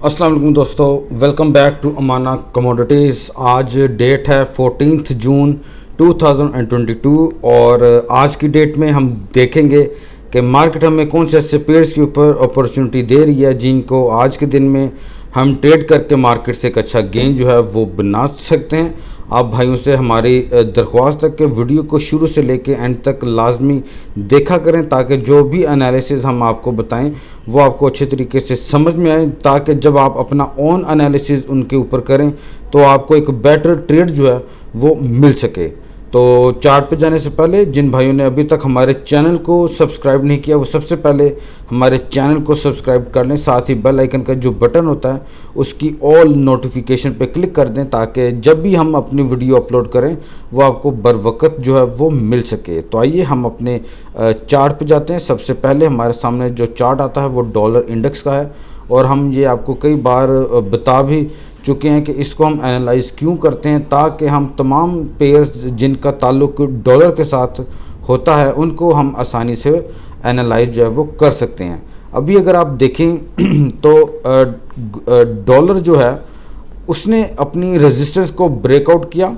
अस्सलाम वालेकुम दोस्तों, welcome back to Amana commodities. आज डेट है 14 जून 2022 और आज की डेट में हम देखेंगे कि मार्केट हमें कौन से ऐसे पेयर्स के ऊपर अपॉर्चुनिटी दे रही है जिनको आज के दिन में हम ट्रेड करके मार्केट से एक अच्छा गेन जो है वो बना सकते हैं। आप भाइयों से हमारी दरख्वास्त है कि वीडियो को शुरू से लेके एंड तक लाजमी देखा करें ताकि जो भी एनालिसिस हम आपको बताएं वो आपको अच्छे तरीके से समझ में आए, ताकि जब आप अपना ओन एनालिसिस उनके ऊपर करें तो आपको एक बेटर ट्रेड जो है वो मिल सके। तो चार्ट पे जाने से पहले जिन भाइयों ने अभी तक हमारे चैनल को सब्सक्राइब नहीं किया वो सबसे पहले हमारे चैनल को सब्सक्राइब कर लें, साथ ही बेल आइकन का जो बटन होता है उसकी ऑल नोटिफिकेशन पे क्लिक कर दें ताकि जब भी हम अपनी वीडियो अपलोड करें वो आपको बर वक्त जो है वो मिल सके। तो आइए हम अपने चार्ट पे जाते हैं। सबसे पहले हमारे सामने जो चार्ट आता है वो डॉलर इंडेक्स का है और हम ये आपको कई बार बता भी चुके हैं कि इसको हम एनालाइज क्यों करते हैं, ताकि हम तमाम पेयर्स जिनका ताल्लुक डॉलर के साथ होता है उनको हम आसानी से एनालाइज जो है वो कर सकते हैं। अभी अगर आप देखें तो डॉलर जो है उसने अपनी रेजिस्टेंस को ब्रेकआउट किया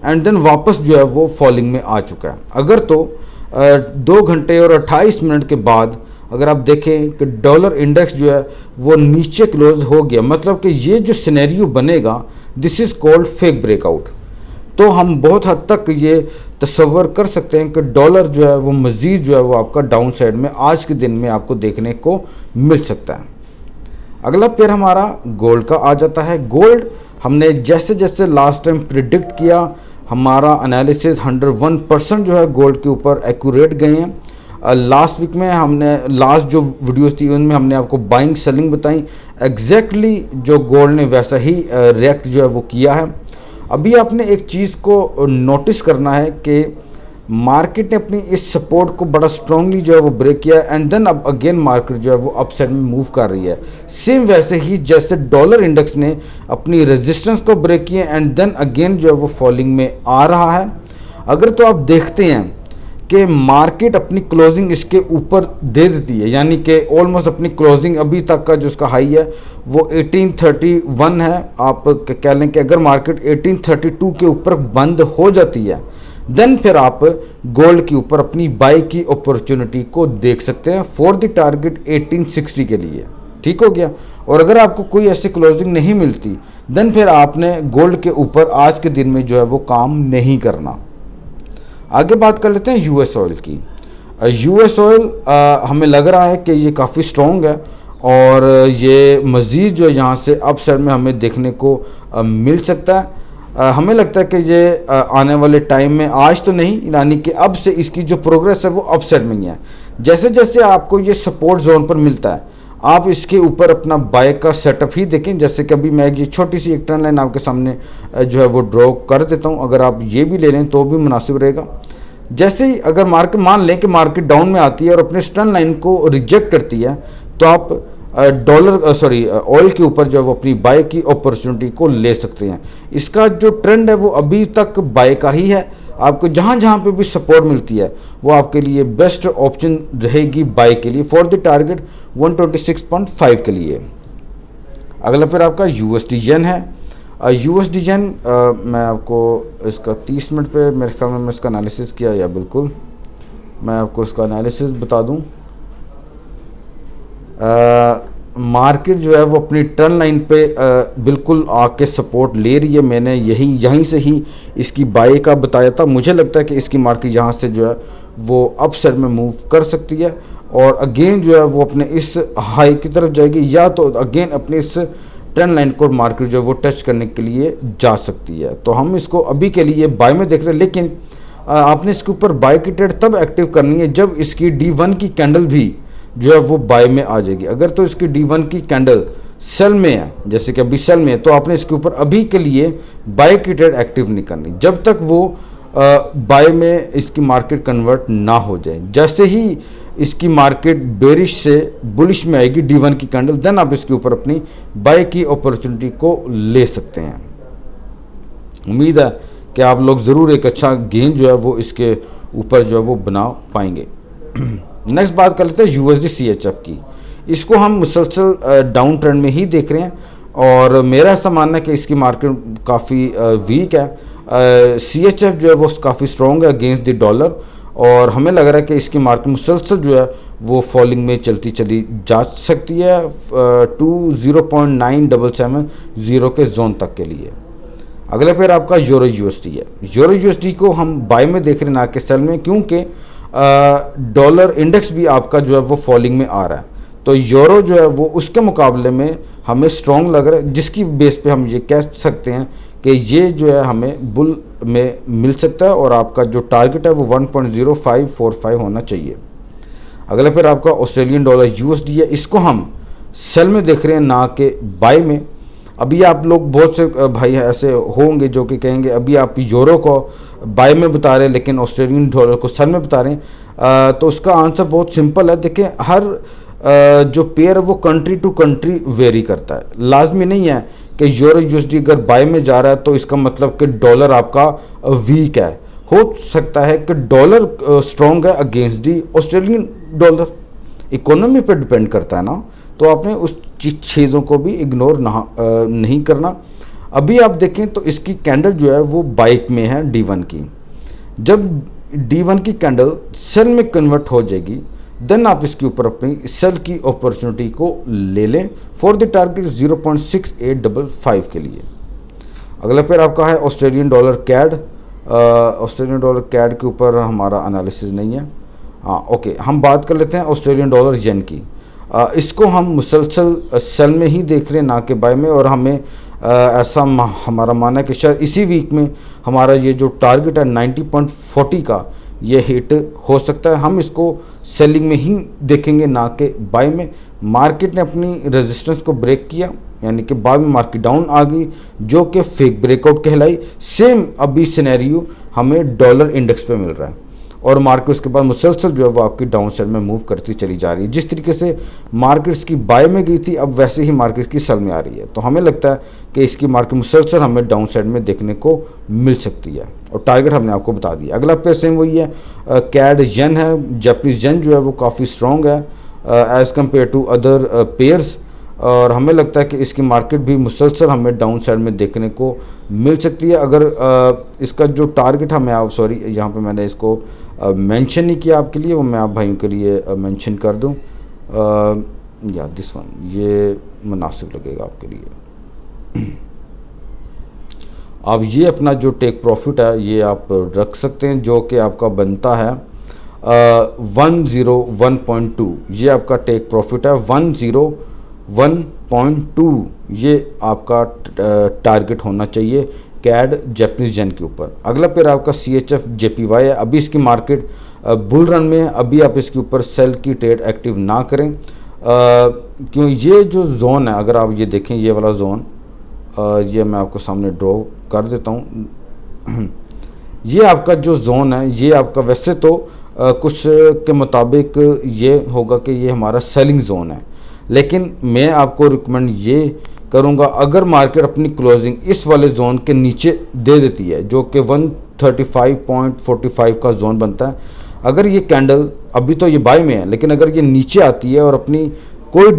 एंड देन वापस जो है वो फॉलिंग में आ चुका है। अगर तो 2 घंटे और 28 मिनट के बाद अगर आप देखें कि डॉलर इंडेक्स जो है वो नीचे क्लोज हो गया, मतलब कि ये जो सिनेरियो बनेगा this is called fake breakout. तो हम बहुत हद तक ये तसव्वुर कर सकते हैं कि डॉलर जो है वो मज़ीद जो है वो आपका डाउन साइड में आज के दिन में आपको देखने को मिल सकता है। अगला पेयर हमारा गोल्ड का आ जाता है। गोल्ड हमने जैसे जैसे लास्ट टाइम प्रिडिक्ट किया हमारा एनालिसिस 101% जो है गोल्ड के ऊपर एक्यूरेट गए हैं। लास्ट वीक में हमने लास्ट जो वीडियोस थी उनमें हमने आपको बाइंग सेलिंग बताई, एग्जैक्टली जो गोल्ड ने वैसा ही रिएक्ट जो है वो किया है। अभी आपने एक चीज़ को नोटिस करना है कि मार्केट ने अपनी इस सपोर्ट को बड़ा स्ट्रांगली जो है वो ब्रेक किया एंड देन अब अगेन मार्केट जो है वो अपसाइड में मूव कर रही है। सेम वैसे ही जैसे डॉलर इंडेक्स ने अपनी रेजिस्टेंस को ब्रेक किया एंड देन अगेन जो है वो फॉलिंग में आ रहा है। अगर तो आप देखते हैं कि मार्केट अपनी क्लोजिंग इसके ऊपर दे देती है, यानी कि ऑलमोस्ट अपनी क्लोजिंग अभी तक का जो उसका हाई है वो 1831 है। आप कह लें कि अगर मार्केट 1832 के ऊपर बंद हो जाती है देन फिर आप गोल्ड के ऊपर अपनी बाई की अपॉर्चुनिटी को देख सकते हैं फॉर द टारगेट 1860 के लिए। ठीक हो गया। और अगर आपको कोई ऐसी क्लोजिंग नहीं मिलती देन फिर आपने गोल्ड के ऊपर आज के दिन में जो है वो काम नहीं करना। आगे बात कर लेते हैं यूएस ऑयल की। यूएस ऑयल हमें लग रहा है कि ये काफ़ी स्ट्रॉन्ग है और ये मज़ीद जो यहाँ से अप साइड में हमें देखने को मिल सकता है। हमें लगता है कि ये आने वाले टाइम में, आज तो नहीं, यानी कि अब से इसकी जो प्रोग्रेस है वो अप साइड में ही है। जैसे जैसे आपको ये सपोर्ट जोन पर मिलता है आप इसके ऊपर अपना बाय का सेटअप ही देखें। जैसे कि अभी मैं ये छोटी सी एक ट्रेंड लाइन आपके सामने जो है वो ड्रॉ कर देता हूँ, अगर आप ये भी ले लें तो भी मुनासिब रहेगा। जैसे ही अगर मार्केट मान लें कि मार्केट डाउन में आती है और अपने ट्रेंड लाइन को रिजेक्ट करती है तो आप ऑयल के ऊपर जो है वो अपनी बाय की अपॉर्चुनिटी को ले सकते हैं। इसका जो ट्रेंड है वो अभी तक बाय का ही है। आपको जहाँ जहाँ पे भी सपोर्ट मिलती है वो आपके लिए बेस्ट ऑप्शन रहेगी बाय के लिए फॉर द टारगेट 126.5 के लिए। अगला फिर आपका यूएसडी जेन है। यूएसडी जेन मैं आपको इसका 30 मिनट पे मेरे ख्याल में मैं इसका एनालिसिस किया, या बिल्कुल मैं आपको इसका एनालिसिस बता दूं। मार्केट जो है वो अपनी टर्न लाइन पे बिल्कुल आके सपोर्ट ले रही है। मैंने यहीं से ही इसकी बाय का बताया था। मुझे लगता है कि इसकी मार्केट यहाँ से जो है वो अप साइड में मूव कर सकती है और अगेन जो है वो अपने इस हाई की तरफ जाएगी, या तो अगेन अपने इस ट्रेंड लाइन को मार्केट जो है वो टच करने के लिए जा सकती है। तो हम इसको अभी के लिए बाय में देख रहे हैं, लेकिन आपने इसके ऊपर बाय की ट्रेड तब एक्टिव करनी है जब इसकी D1 की कैंडल भी जो है वो बाय में आ जाएगी। अगर तो इसकी D1 की कैंडल सेल में है, जैसे कि अभी सेल में है, तो आपने इसके ऊपर अभी के लिए बाय की ट्रेड एक्टिव नहीं करनी जब तक वो बाय में इसकी मार्केट कन्वर्ट ना हो जाए। जैसे ही इसकी मार्केट बेरिश से बुलिश में आएगी D1 की कैंडल, देन आप इसके ऊपर अपनी बाय की अपॉर्चुनिटी को ले सकते हैं। उम्मीद है कि आप लोग ज़रूर एक अच्छा गेन जो है वो इसके ऊपर जो है वो बना पाएंगे। नेक्स्ट बात कर लेते हैं USD CHF की। इसको हम मुसलसल डाउन ट्रेंड में ही देख रहे हैं और मेरा ऐसा मानना है कि इसकी मार्केट काफ़ी वीक है। CHF जो है वो काफ़ी स्ट्रॉन्ग है अगेंस्ट द डॉलर, और हमें लग रहा है कि इसकी मार्केट मुसलसल जो है वो फॉलिंग में चलती चली जा सकती है टू 0.9770 के जोन तक के लिए। अगला पेयर आपका यूरो USD है। यूरो USD को हम बाय में देख रहे हैं ना कि सेल में, क्योंकि डॉलर इंडेक्स भी आपका जो है वो फॉलिंग में आ रहा है। तो यूरो जो है वो उसके मुकाबले में हमें स्ट्रॉन्ग लग रहा है, जिसकी बेस पे हम ये कह सकते हैं कि ये जो है हमें बुल में मिल सकता है, और आपका जो टारगेट है वो 1.0545 होना चाहिए। अगला फिर आपका ऑस्ट्रेलियन डॉलर USD है। इसको हम सेल में देख रहे हैं ना कि बाय में। अभी आप लोग बहुत से भाई ऐसे होंगे जो कि कहेंगे अभी आप यूरो को बाय में बता रहे हैं लेकिन ऑस्ट्रेलियन डॉलर को सेल में बता रहे हैं। तो उसका आंसर बहुत सिंपल है। देखें, हर जो पेयर है वो कंट्री टू कंट्री वेरी करता है। लाजमी नहीं है कि यूरो USD अगर बाय में जा रहा है तो इसका मतलब कि डॉलर आपका वीक है। हो सकता है कि डॉलर स्ट्रॉन्ग है against the Australian dollar. Economy पर डिपेंड करता है ना, तो आपने उस चीज़ों को भी इग्नोर नहीं करना। अभी आप देखें तो इसकी कैंडल जो है वो बाइक में है D1 की। जब D1 की कैंडल सेल में कन्वर्ट हो जाएगी देन आप इसके ऊपर अपनी सेल की अपॉर्चुनिटी को ले लें फॉर द टारगेट 0.6855 के लिए। अगला पेयर आपका है Australian dollar CAD. Australian dollar CAD के ऊपर हमारा एनालिसिस नहीं है। हाँ ओके, हम बात कर लेते हैं ऑस्ट्रेलियन डॉलर येन की। इसको हम मुसलसल सेल में ही देख रहे हैं ना कि बाय में, और हमें ऐसा हमारा मानना है कि शायद इसी वीक में हमारा ये जो टारगेट है 90.40 का ये हिट हो सकता है। हम इसको सेलिंग में ही देखेंगे ना कि बाय में। मार्केट ने अपनी रेजिस्टेंस को ब्रेक किया, यानी कि बाद में मार्केट डाउन आ गई जो कि फेक ब्रेकआउट कहलाई। सेम अभी सिनेरियो हमें डॉलर इंडेक्स पे मिल रहा है, और मार्केट उसके बाद मुसलसल जो है वो आपकी डाउन साइड में मूव करती चली जा रही है। जिस तरीके से मार्केट्स की बाय में गई थी अब वैसे ही मार्केट की सेल में आ रही है। तो हमें लगता है कि इसकी मार्केट मुसलसल हमें डाउन साइड में देखने को मिल सकती है, और टारगेट हमने आपको बता दिया। अगला पेयर सेम वही है, कैड येन है। जापानीज येन जो है वो काफ़ी स्ट्रॉन्ग है as compared to other pairs, और हमें लगता है कि इसकी मार्केट भी मुसलसल हमें डाउन साइड में देखने को मिल सकती है। अगर इसका जो टारगेट हमें आप यहाँ पे मैंने इसको मेंशन नहीं किया आपके लिए, वो मैं आप भाइयों के लिए मेंशन कर दूं। या दिस वन, ये मुनासिब लगेगा आपके लिए। आप ये अपना जो टेक प्रॉफिट है ये आप रख सकते हैं, जो कि आपका बनता है 101.2। ये आपका टेक प्रॉफिट है 101.2। ये आपका टारगेट होना चाहिए कैड जापानीज येन के ऊपर। अगला पेयर आपका CHF JPY है। अभी इसकी मार्केट बुल रन में है। अभी आप इसके ऊपर सेल की ट्रेड एक्टिव ना करें, क्यों ये जो जोन है, अगर आप ये देखें ये वाला जोन, ये मैं आपको सामने ड्रॉ कर देता हूँ। ये आपका जो जोन है ये आपका वैसे तो कुछ के मुताबिक ये होगा कि ये हमारा सेलिंग जोन है, लेकिन मैं आपको रिकमेंड ये करूंगा अगर मार्केट अपनी क्लोजिंग इस वाले जोन के नीचे दे देती है जो कि 135.45 का जोन बनता है। अगर ये कैंडल अभी तो ये बाय में है, लेकिन अगर ये नीचे आती है और अपनी कोई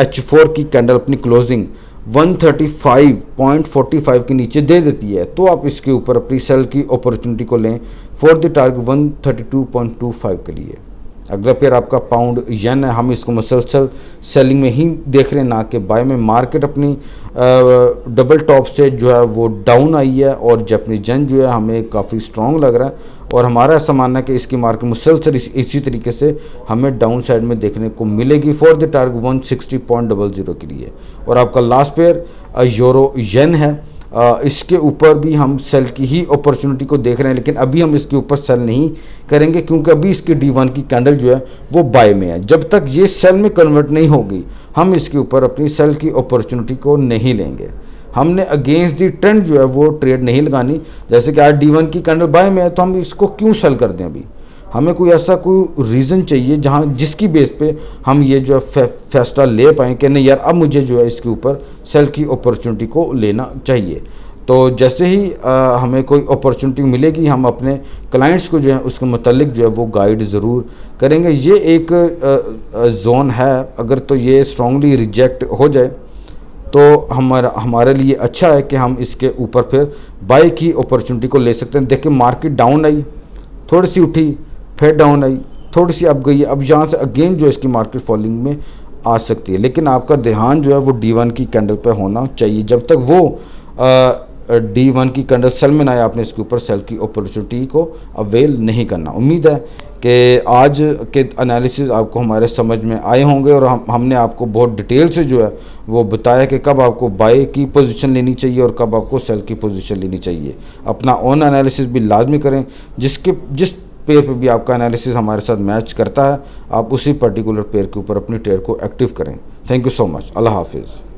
H4 की कैंडल अपनी क्लोजिंग 135.45 के नीचे दे देती है तो आप इसके ऊपर अपनी सेल की अपॉर्चुनिटी को लें फॉर द टारगेट 132.25 के लिए। अगला पेयर आपका पाउंड येन है। हम इसको मुसलसल सेलिंग में ही देख रहे हैं ना कि बाय में। मार्केट अपनी डबल टॉप से जो है वो डाउन आई है, और जापानीज येन जो है हमें काफ़ी स्ट्रॉन्ग लग रहा है, और हमारा ऐसा मानना है कि इसकी मार्केट मुसलसल इसी तरीके से हमें डाउन साइड में देखने को मिलेगी फॉर द टारगेट 160.00 के लिए। और आपका लास्ट पेयर यूरो येन है। इसके ऊपर भी हम सेल की ही अपॉर्चुनिटी को देख रहे हैं, लेकिन अभी हम इसके ऊपर सेल नहीं करेंगे क्योंकि अभी इसकी D1 की कैंडल जो है वो बाय में है। जब तक ये सेल में कन्वर्ट नहीं होगी हम इसके ऊपर अपनी सेल की अपॉर्चुनिटी को नहीं लेंगे। हमने अगेंस्ट दी ट्रेंड जो है वो ट्रेड नहीं लगानी। जैसे कि आज D1 की कैंडल बाय में है तो हम इसको क्यों सेल कर दें? अभी हमें कोई ऐसा कोई रीज़न चाहिए जहाँ जिसकी बेस पे हम ये जो है फैसला ले पाएँ कि नहीं यार अब मुझे जो है इसके ऊपर सेल की अपॉर्चुनिटी को लेना चाहिए। तो जैसे ही हमें कोई अपॉर्चुनिटी मिलेगी हम अपने क्लाइंट्स को जो है उसके मुतालिक जो है वो गाइड ज़रूर करेंगे। ये एक जोन है, अगर तो ये स्ट्रांगली रिजेक्ट हो जाए तो हमारे लिए अच्छा है कि हम इसके ऊपर फिर बाई की अपॉर्चुनिटी को ले सकते हैं। देखिए मार्केट डाउन आई, थोड़ी सी उठी, फिर डाउन आई, थोड़ी सी अब गई, अब यहाँ से अगेन जो इसकी मार्केट फॉलिंग में आ सकती है। लेकिन आपका ध्यान जो है वो D1 की कैंडल पे होना चाहिए। जब तक वो D1 की कैंडल सेल में ना आए, आपने इसके ऊपर सेल की अपॉर्चुनिटी को अवेल नहीं करना। उम्मीद है कि आज के एनालिसिस आपको हमारे समझ में आए होंगे और हमने आपको बहुत डिटेल से जो है वो बताया कि कब आपको बाय की पोजीशन लेनी चाहिए और कब आपको सेल की पोजीशन लेनी चाहिए। अपना ओन एनालिसिस भी लाजमी करें, जिस पेयर पे भी आपका एनालिसिस हमारे साथ मैच करता है, आप उसी पर्टिकुलर पेयर के ऊपर अपनी ट्रेड को एक्टिव करें। Thank you so much. अल्लाह हाफिज़।